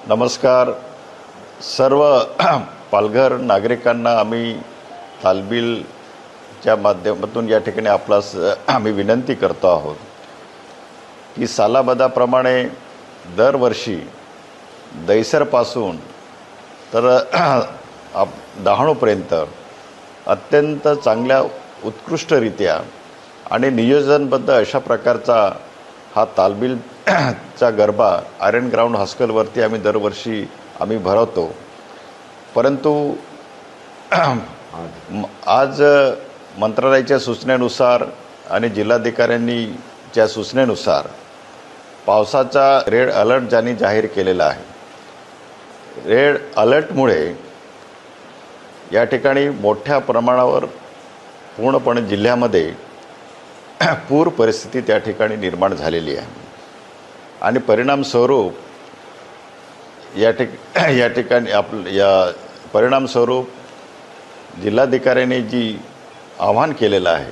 नमस्कार सर्व पालघर नागरिकांना आम्ही तालबिलच्या माध्यमातून या ठिकाणी आम्ही विनंती करतो आहोत की सालाबदाप्रमाणे दरवर्षी दैसरपासून तर डहाणूपर्यंत अत्यंत चांगल्या उत्कृष्टरित्या आणि नियोजनबद्ध अशा प्रकारचा हा तालबिलचा गरबा आयरन ग्राउंड हायस्कूलवरती आम्ही दरवर्षी भरवतो. परंतु आज मंत्रालयाच्या सूचनेनुसार आणि जिल्हाधिकाऱ्यांच्या सूचनेनुसार पावसाचा रेड अलर्ट ज्यांनी जाहीर केलेला आहे. रेड अलर्टमुळे या ठिकाणी मोठ्या प्रमाणावर पूर्णपणे जिल्ह्यामध्ये पूर परिस्थिती त्या ठिकाणी निर्माण झालेली आहे आणि परिणामस्वरूप या ठिकाणी परिणामस्वरूप जिल्हाधिकाऱ्यांनी जी आवाहन केलेलं आहे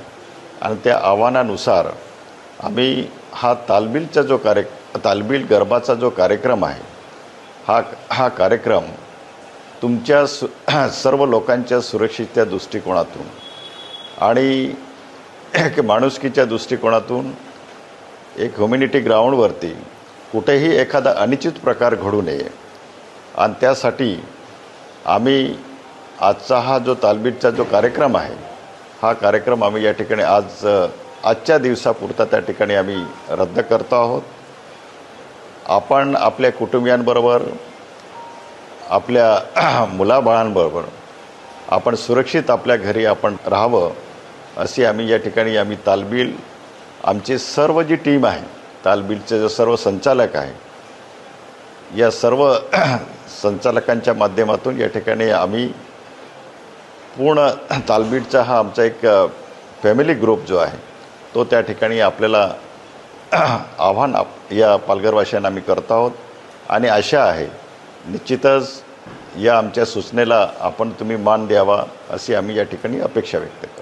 आणि त्या आव्हानानुसार आम्ही हा तालबिल गरबाचा जो कार्यक्रम आहे हा कार्यक्रम तुमच्या सर्व लोकांच्या सुरक्षेच्या दृष्टिकोनातून आणि एक माणुसकीच्या दृष्टिकोनातून एक ह्युमॅनिटी ग्राउंडवरती कुठेही एखादा अनिश्चित प्रकार घडू नये आणि त्यासाठी आम्ही आजचा हा जो तालबिलचा जो कार्यक्रम आहे हा कार्यक्रम आम्ही या ठिकाणी आजच्या दिवसापुरता त्या ठिकाणी आम्ही रद्द करतो आहोत. आपण आपल्या कुटुंबियांबरोबर आपल्या मुलाबाळांबरोबर आपण सुरक्षित आपल्या घरी आपण राहावं अशी आम्ही या ठिकाणी तालबिल आमची सर्व जी टीम आहे तालबिलचे जो सर्व संचालक आहे या सर्व संचालकांच्या माध्यमातून या ठिकाणी आम्ही पूर्ण तालबिलचा हा आमचा एक फॅमिली ग्रुप जो आहे तो त्या ठिकाणी आपल्याला आव्हान या पालघरवासियांना आम्ही करत आहोत आणि आशा आहे निश्चितच या आमच्या सूचनेला तुम्ही मान द्यावा अशी आम्ही या ठिकाणी अपेक्षा व्यक्त करतो.